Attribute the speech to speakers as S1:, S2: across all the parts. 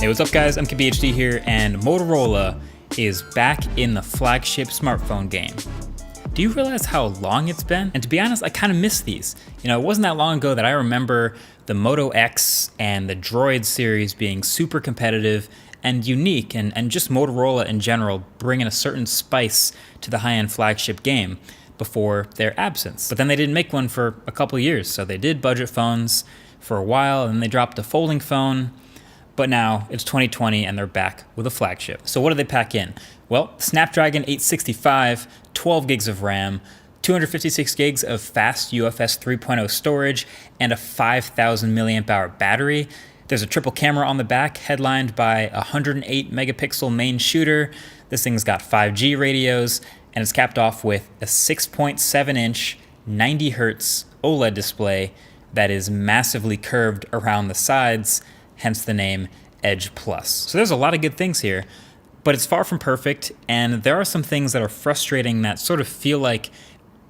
S1: Hey, what's up guys? MKBHD here, and Motorola is back in the flagship smartphone game. Do you realize how long it's been? And to be honest, I kind of miss these. You know, it wasn't that long ago that I remember the Moto X and the Droid series being super competitive and unique, and just Motorola in general bringing a certain spice to the high-end flagship game before their absence. But then they didn't make one for a couple years, so they did budget phones for a while, and then they dropped a folding phone. But now it's 2020 and they're back with a flagship. So what do they pack in? Well, Snapdragon 865, 12 gigs of RAM, 256 gigs of fast UFS 3.0 storage, and a 5,000 milliamp hour battery. There's a triple camera on the back, headlined by a 108 megapixel main shooter. This thing's got 5G radios, and it's capped off with a 6.7 inch, 90 hertz OLED display that is massively curved around the sides, hence the name Edge Plus. So there's a lot of good things here, but it's far from perfect, and there are some things that are frustrating that sort of feel like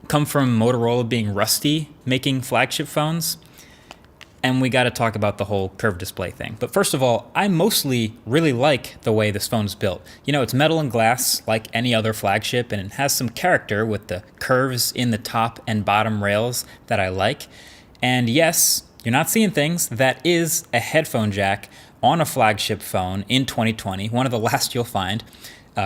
S1: come from Motorola being rusty making flagship phones. And we got to talk about the whole curved display thing. But first of all, I mostly really like the way this phone's built. You know, it's metal and glass like any other flagship, and it has some character with the curves in the top and bottom rails that I like. And yes, you're not seeing things. That is a headphone jack on a flagship phone in 2020, one of the last you'll find.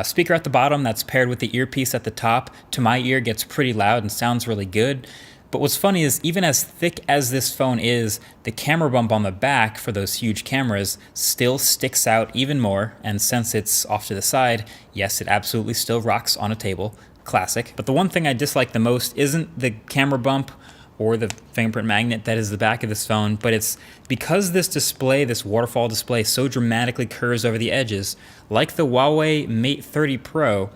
S1: Speaker at the bottom that's paired with the earpiece at the top, to my ear gets pretty loud and sounds really good. But what's funny is, even as thick as this phone is, the camera bump on the back for those huge cameras still sticks out even more, and since it's off to the side, yes, it absolutely still rocks on a table. Classic. But the one thing I dislike the most isn't the camera bump or the fingerprint magnet that is the back of this phone, but it's because this display, this waterfall display, so dramatically curves over the edges. Like the Huawei Mate 30 Pro,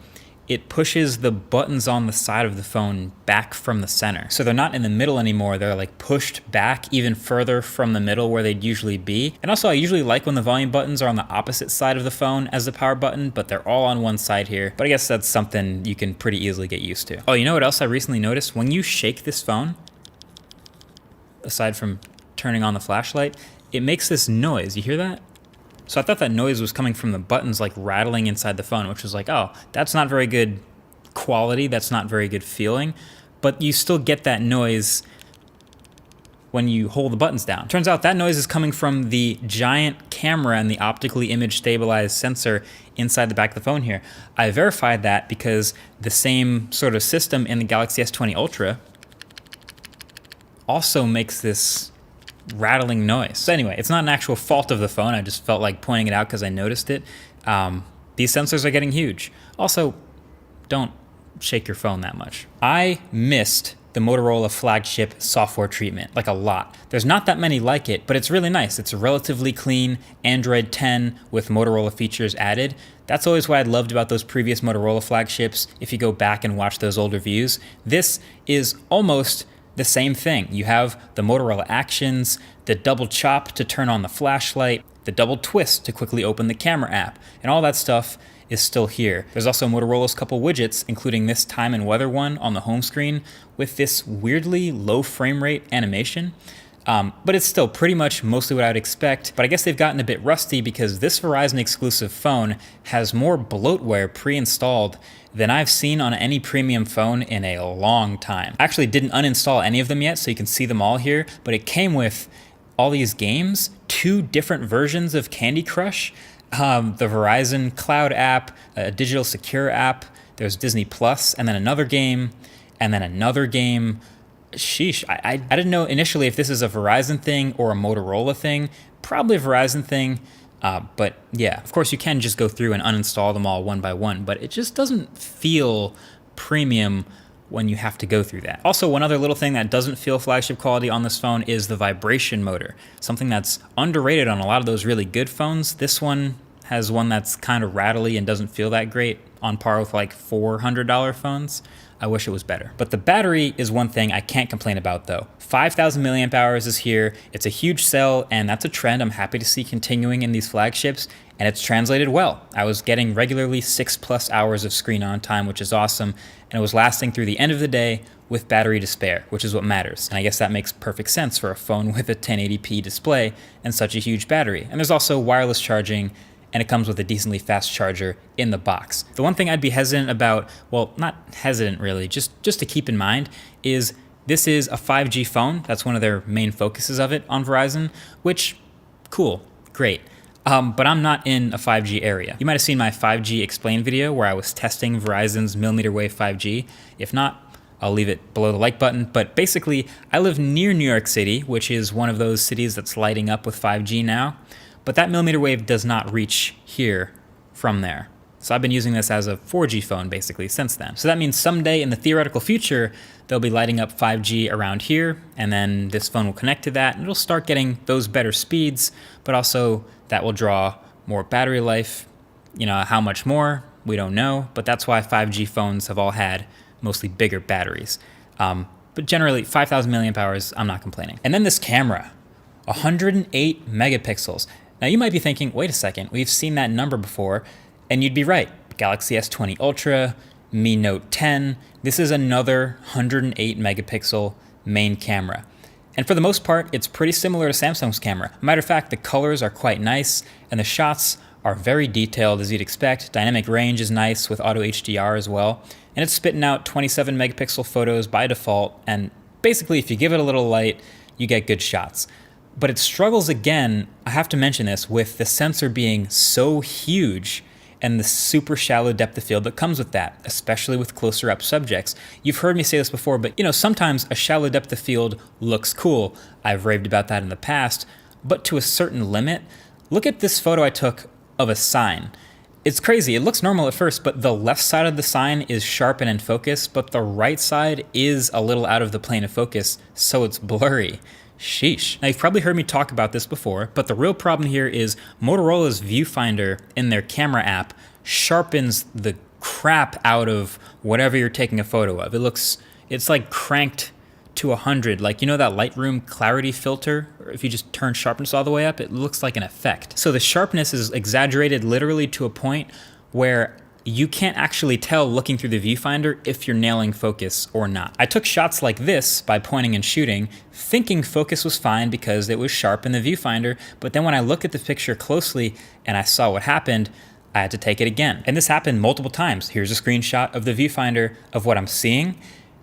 S1: it pushes the buttons on the side of the phone back from the center. So they're not in the middle anymore, they're like pushed back even further from the middle where they'd usually be. And also I usually like when the volume buttons are on the opposite side of the phone as the power button, but they're all on one side here. But I guess that's something you can pretty easily get used to. Oh, you know what else I recently noticed? When you shake this phone, aside from turning on the flashlight, it makes this noise. You hear that? So I thought that noise was coming from the buttons like rattling inside the phone, which was like, oh, that's not very good quality, that's not very good feeling, but you still get that noise when you hold the buttons down. Turns out that noise is coming from the giant camera and the optically image stabilized sensor inside the back of the phone here. I verified that because the same sort of system in the Galaxy S20 Ultra also makes this rattling noise. So anyway, it's not an actual fault of the phone. I just felt like pointing it out because I noticed it. These sensors are getting huge. Also, don't shake your phone that much. I missed the Motorola flagship software treatment, like a lot. There's not that many like it, but it's really nice. It's a relatively clean Android 10 with Motorola features added. That's always what I loved about those previous Motorola flagships. If you go back and watch those old reviews, this is almost the same thing. You have the Motorola Actions, the double chop to turn on the flashlight, the double twist to quickly open the camera app, and all that stuff is still here. There's also Motorola's couple widgets, including this time and weather one on the home screen with this weirdly low frame rate animation. But it's still pretty much mostly what I would expect, but I guess they've gotten a bit rusty because this Verizon exclusive phone has more bloatware pre-installed than I've seen on any premium phone in a long time. I actually didn't uninstall any of them yet, so you can see them all here, but it came with all these games, 2 different versions of Candy Crush, the Verizon Cloud app, a digital secure app, there's Disney Plus, and then another game, and then another game. Sheesh, I didn't know initially if this is a Verizon thing or a Motorola thing. Probably a Verizon thing, but yeah, of course you can just go through and uninstall them all one by one, but it just doesn't feel premium when you have to go through that. Also, one other little thing that doesn't feel flagship quality on this phone is the vibration motor, something that's underrated on a lot of those really good phones. This one has one that's kind of rattly and doesn't feel that great, on par with like $400 phones. I wish it was better. But the battery is one thing I can't complain about though. 5,000 milliamp hours is here. It's a huge cell, and that's a trend I'm happy to see continuing in these flagships, and it's translated well. I was getting regularly 6+ hours of screen on time, which is awesome, and it was lasting through the end of the day with battery to spare, which is what matters. And I guess that makes perfect sense for a phone with a 1080p display and such a huge battery. And there's also wireless charging, and it comes with a decently fast charger in the box. The one thing I'd be hesitant about, well, not hesitant really, just to keep in mind is this is a 5G phone. That's one of their main focuses of it on Verizon, which, cool, great. But I'm not in a 5G area. You might have seen my 5G explain video where I was testing Verizon's millimeter wave 5G. If not, I'll leave it below the like button. But basically, I live near New York City, which is one of those cities that's lighting up with 5G now. But that millimeter wave does not reach here from there. So I've been using this as a 4G phone basically since then. So that means someday in the theoretical future, they'll be lighting up 5G around here, and then this phone will connect to that, and it'll start getting those better speeds, but also that will draw more battery life. You know, how much more, we don't know, but that's why 5G phones have all had mostly bigger batteries. But generally, 5,000 milliamp hours, I'm not complaining. And then this camera, 108 megapixels. Now you might be thinking, wait a second, we've seen that number before, and you'd be right. Galaxy S20 Ultra, Mi Note 10, this is another 108 megapixel main camera. And for the most part, it's pretty similar to Samsung's camera. Matter of fact, the colors are quite nice, and the shots are very detailed as you'd expect. Dynamic range is nice with auto HDR as well. And it's spitting out 27 megapixel photos by default, and basically if you give it a little light, you get good shots. But it struggles again, I have to mention this, with the sensor being so huge and the super shallow depth of field that comes with that, especially with closer up subjects. You've heard me say this before, but you know, sometimes a shallow depth of field looks cool. I've raved about that in the past, but to a certain limit. Look at this photo I took of a sign. It's crazy, it looks normal at first, but the left side of the sign is sharp and in focus, but the right side is a little out of the plane of focus, so it's blurry. Sheesh. Now you've probably heard me talk about this before, but the real problem here is Motorola's viewfinder in their camera app sharpens the crap out of whatever you're taking a photo of. It's like cranked to 100, like you know that Lightroom clarity filter, or if you just turn sharpness all the way up, it looks like an effect. So the sharpness is exaggerated literally to a point where you can't actually tell looking through the viewfinder if you're nailing focus or not. I took shots like this by pointing and shooting, thinking focus was fine because it was sharp in the viewfinder, but then when I looked at the picture closely and I saw what happened, I had to take it again. And this happened multiple times. Here's a screenshot of the viewfinder of what I'm seeing,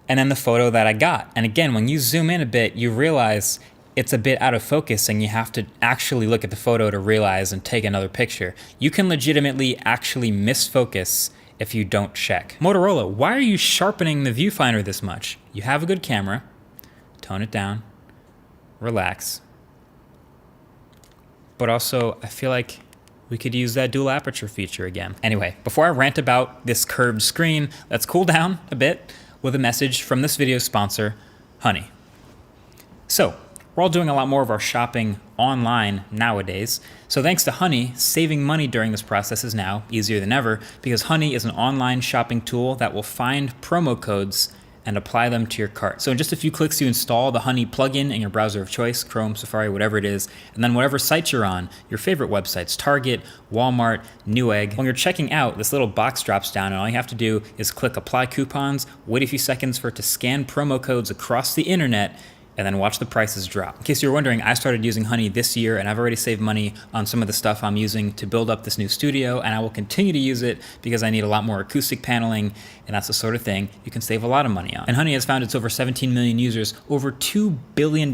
S1: and then the photo that I got. And again, when you zoom in a bit, you realize it's a bit out of focus and you have to actually look at the photo to realize and take another picture. You can legitimately actually miss focus if you don't check. Motorola, why are you sharpening the viewfinder this much? You have a good camera, tone it down, relax. But also, I feel like we could use that dual aperture feature again. Anyway, before I rant about this curved screen, let's cool down a bit with a message from this video's sponsor, Honey. So, we're all doing a lot more of our shopping online nowadays. So thanks to Honey, saving money during this process is now easier than ever because Honey is an online shopping tool that will find promo codes and apply them to your cart. So in just a few clicks, you install the Honey plugin in your browser of choice, Chrome, Safari, whatever it is, and then whatever site you're on, your favorite websites, Target, Walmart, Newegg. When you're checking out, this little box drops down and all you have to do is click Apply Coupons, wait a few seconds for it to scan promo codes across the internet, and then watch the prices drop. In case you're wondering, I started using Honey this year and I've already saved money on some of the stuff I'm using to build up this new studio, and I will continue to use it because I need a lot more acoustic paneling, and that's the sort of thing you can save a lot of money on. And Honey has found its over 17 million users, over $2 billion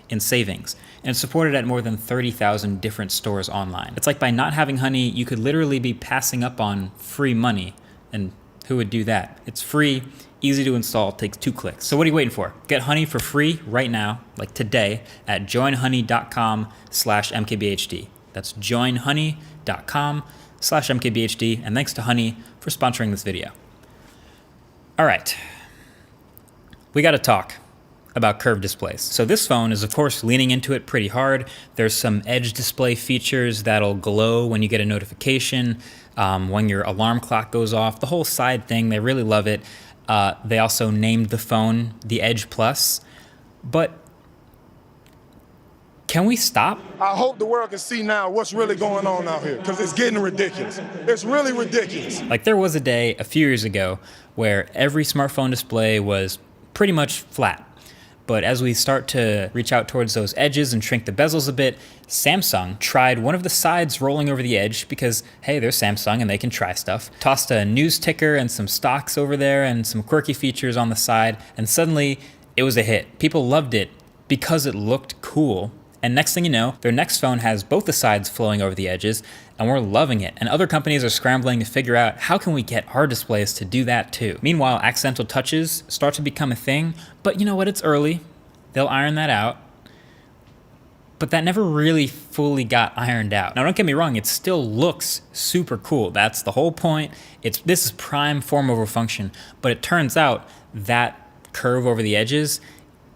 S1: in savings, and it's supported at more than 30,000 different stores online. It's like by not having Honey, you could literally be passing up on free money, and who would do that? It's free, easy to install, takes 2 clicks. So what are you waiting for? Get Honey for free right now, like today, at joinhoney.com/mkbhd. That's joinhoney.com/mkbhd, and thanks to Honey for sponsoring this video. All right, we gotta talk about curved displays. So this phone is of course leaning into it pretty hard. There's some edge display features that'll glow when you get a notification, when your alarm clock goes off, the whole side thing, they really love it. They also named the phone the Edge Plus, but can we stop?
S2: I hope the world can see now what's really going on out here, because it's getting ridiculous. It's really ridiculous.
S1: Like there was a day a few years ago where every smartphone display was pretty much flat. But as we start to reach out towards those edges and shrink the bezels a bit, Samsung tried one of the sides rolling over the edge because, hey, they're Samsung and they can try stuff. Tossed a news ticker and some stocks over there and some quirky features on the side, and suddenly it was a hit. People loved it because it looked cool. And next thing you know, their next phone has both the sides flowing over the edges, and we're loving it. And other companies are scrambling to figure out how can we get our displays to do that too. Meanwhile, accidental touches start to become a thing, but you know what, it's early. They'll iron that out. But that never really fully got ironed out. Now don't get me wrong, it still looks super cool. That's the whole point. This is prime form over function, but it turns out that curve over the edges,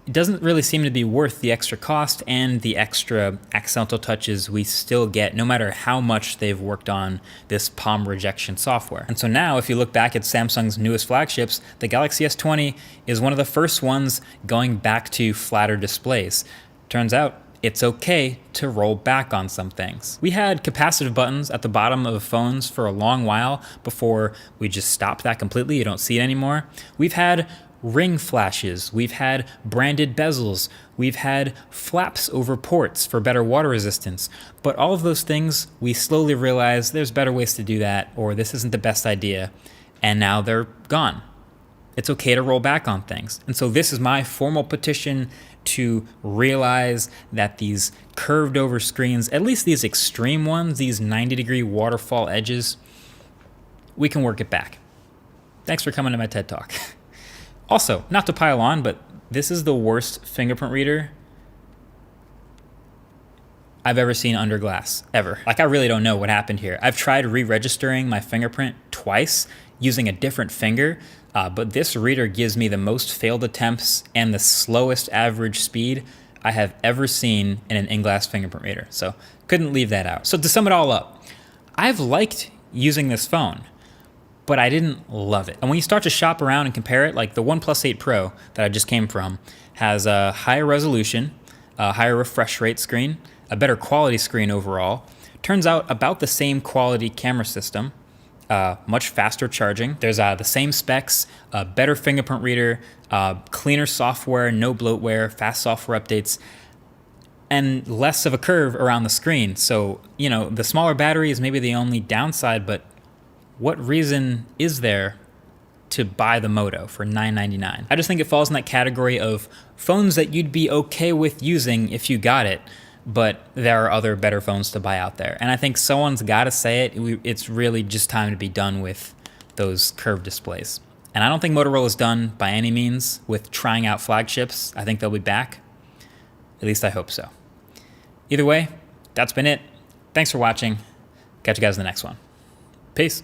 S1: it doesn't really seem to be worth the extra cost and the extra accidental touches we still get, no matter how much they've worked on this palm rejection software. And so now, if you look back at Samsung's newest flagships, the Galaxy S20 is one of the first ones going back to flatter displays. Turns out, it's okay to roll back on some things. We had capacitive buttons at the bottom of phones for a long while before we just stopped that completely. You don't see it anymore. We've had ring flashes, we've had branded bezels, we've had flaps over ports for better water resistance, but all of those things we slowly realized there's better ways to do that, or this isn't the best idea, and now they're gone. It's okay to roll back on things. And so this is my formal petition to realize that these curved over screens, at least these extreme ones, these 90-degree waterfall edges, we can work it back. Thanks for coming to my TED Talk. Also, not to pile on, but this is the worst fingerprint reader I've ever seen under glass, ever. Like, I really don't know what happened here. I've tried re-registering my fingerprint twice using a different finger, but this reader gives me the most failed attempts and the slowest average speed I have ever seen in an in-glass fingerprint reader. So couldn't leave that out. So to sum it all up, I've liked using this phone, but I didn't love it. And when you start to shop around and compare it, like the OnePlus 8 Pro that I just came from has a higher resolution, a higher refresh rate screen, a better quality screen overall. Turns out about the same quality camera system, much faster charging. There's the same specs, a better fingerprint reader, cleaner software, no bloatware, fast software updates, and less of a curve around the screen. So, you know, the smaller battery is maybe the only downside, but what reason is there to buy the Moto for $999? I just think it falls in that category of phones that you'd be okay with using if you got it, but there are other better phones to buy out there. And I think someone's got to say it. It's really just time to be done with those curved displays. And I don't think Motorola's done by any means with trying out flagships. I think they'll be back. At least I hope so. Either way, that's been it. Thanks for watching. Catch you guys in the next one. Peace.